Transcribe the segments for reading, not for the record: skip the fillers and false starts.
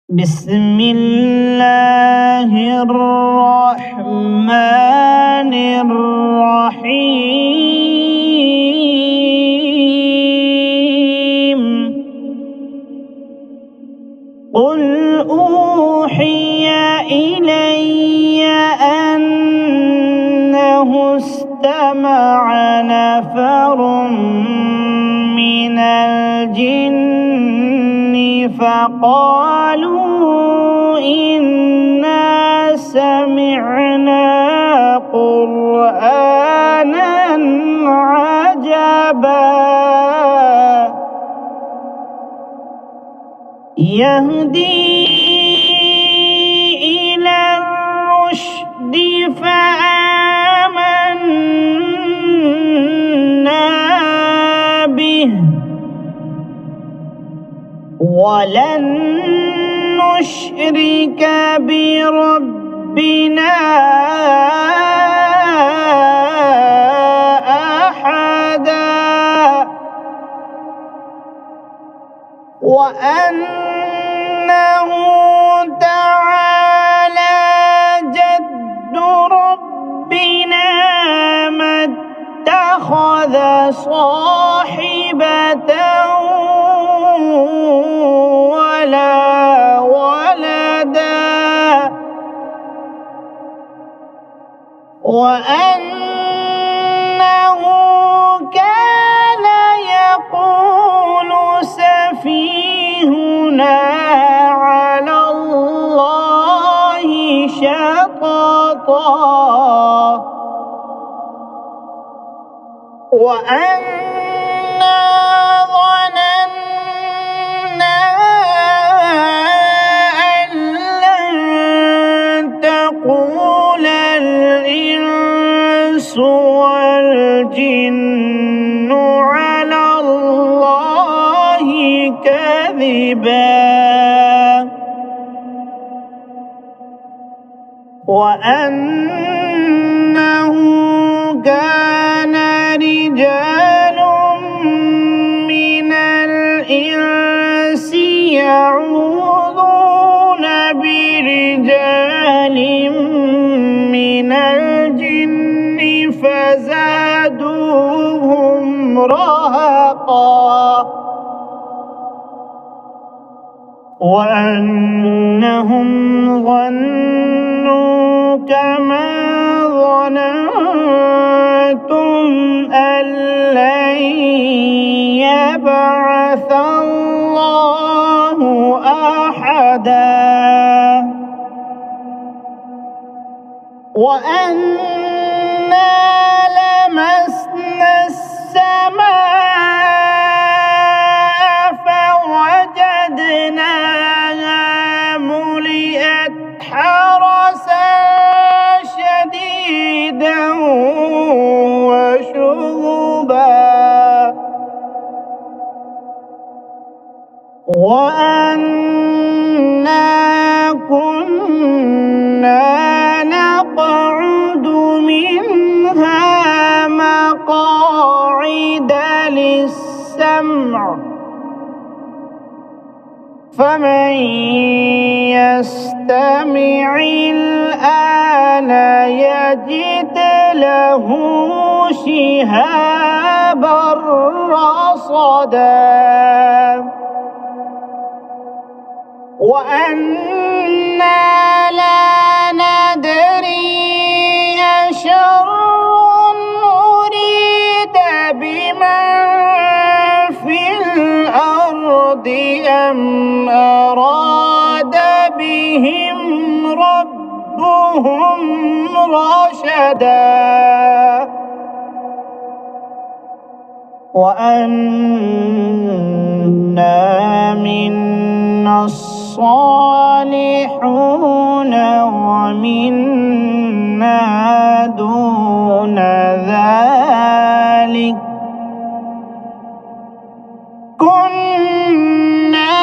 بسم الله الرحمن الرحيم قل أوحي إلي أنه استمع نفر من الجن فقالوا إنا سمعنا قرآنا عجبا يهدي إلى الرشد فآمنا به ولن نشرك بربنا أحدا وأنه تعالى جد ربنا ما اتخذ صاحبة ولا ولدا وأنه كان يقول سفيهنا على الله شططا وأنا ظننا أن لن تقول الإنس والجن على الله كذبا وأنه كان رجال من الإنس يعوذون برجال من الجن فزادوهم رهقا وأنهم ظنوا كما ظننتم أن لن يبعث الله أحدا وأنا لمسنا السماء فوجدناها ملئت حرسا شديدا وشهبا وأنا كنا نقعد منها مقاعد للسمع فمن يستمع الآن يجد له شهابا رصدا وأنا لا ندري أشر أريد بمن في الأرض أم أراد بهم ربهم رشدا وأنا منا الصالحون ومنا دون ذلك كنا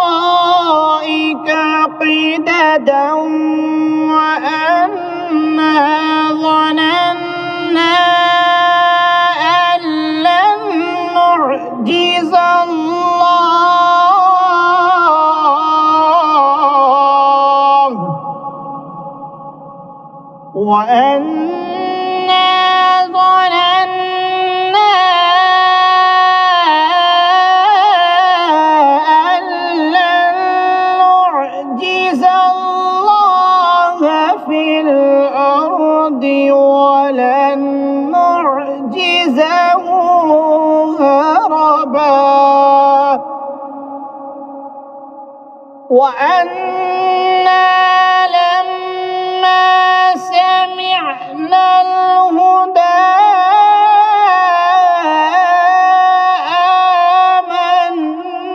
طرائق قددا وأنا ظننا أن لن نعجز الله وأنا ظننا أن لن نعجز الله في الأرض ولن نعجزه هربا وأنا لما سمعنا الهدى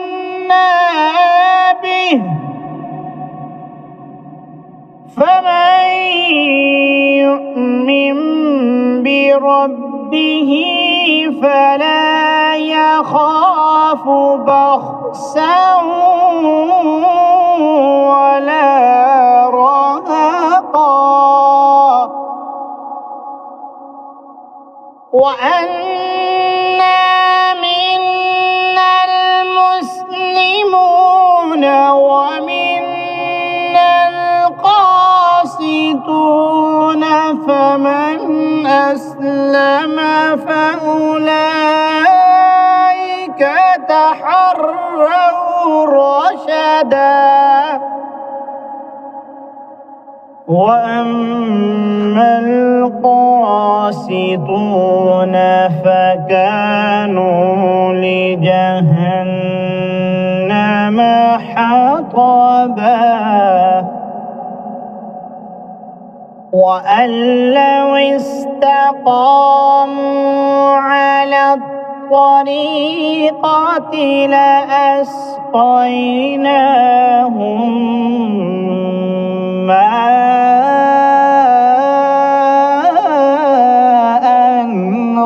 آمنا به فمن يؤمن بربه فلا يخاف بخسا ولا رهقا وأنا منا المسلمون ومنا القاسطون فمن أسلم فأولئك تحروا رشدا وأما القاسطون فكانوا لجهنم حطبا وأن لو استقاموا على الطريقة لأسقيناهم ماء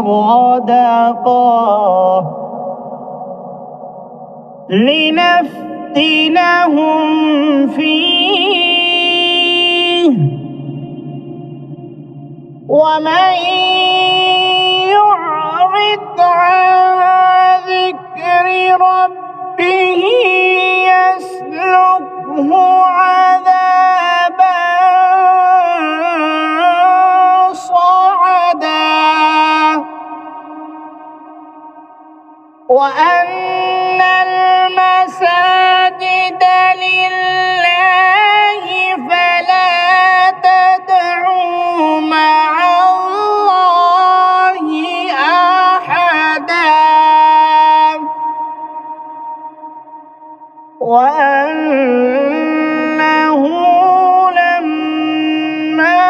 غدقا لنفتنهم فيه ومن يعرض عن ذكر ربه يسلكه عذابا صعدا وأن المساجد لله فلا تدعوا مع الله أحدا وأنه لما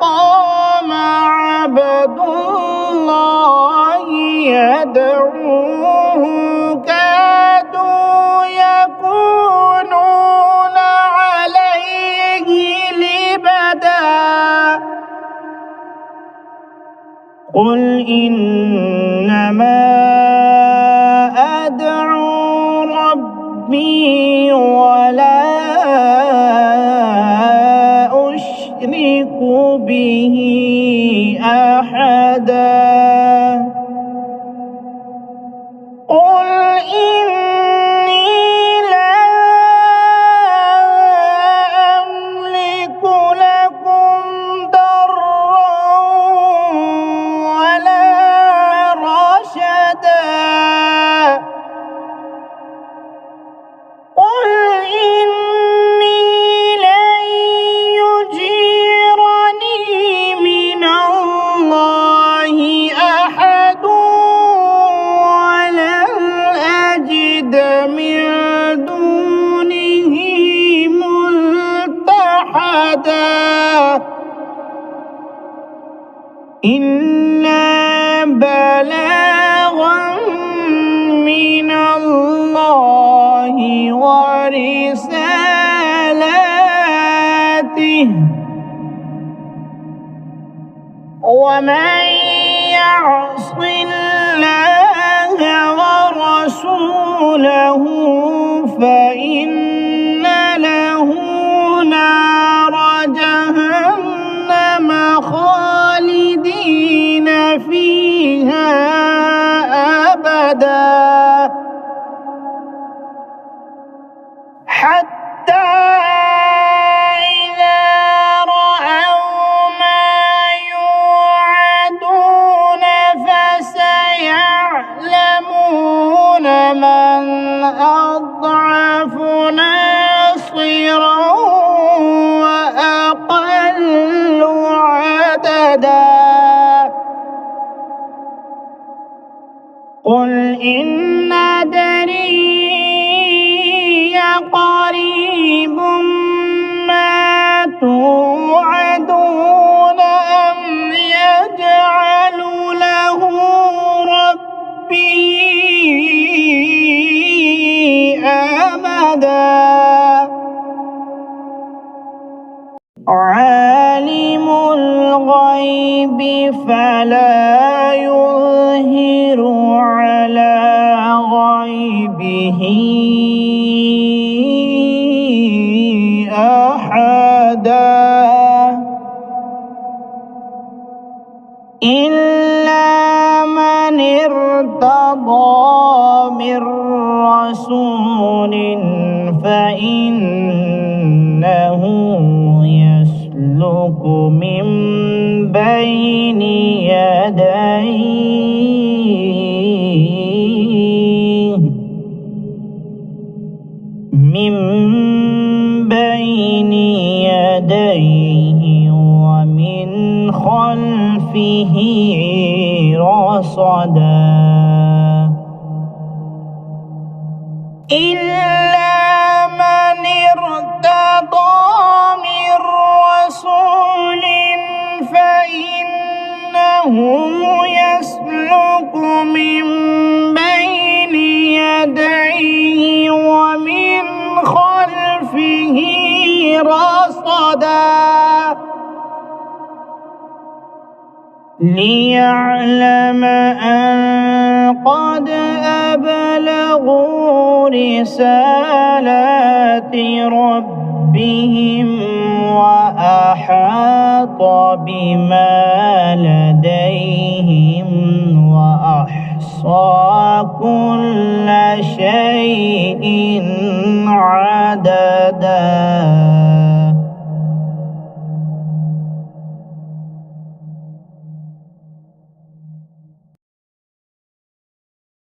قام عبد الله يدعوه كادوا يكونون عليه لبدا قل إنما أدعو ربي ولا أشرك به أحدا قل إني لا أملك لكم ضرا ولا رشدا قل إني لن يجيرني من الله أحد ولن أجد من دونه ملتحدا إلا بلاغا من الله ورسالاته ومن يعص الله ورسوله فإن له نار جهنم خالدين فيها أبدا حتى إذا رأوا ما إن أدري قريب ما توعدون أم يجعل له ربي أمدا عالم الغيب فلا يظهر على غيبه أحدا إلا من ارتضى من رسول فإنه يسلك من بين يديه ومن خلفه رصدا إلا من ارتضى من رسول فإنه يسلك من بين يديه ومن خلفه رصدا ليعلم أن قد أبلغوا رسالات ربهم وأحاط بما لديهم وأحصى كل شيء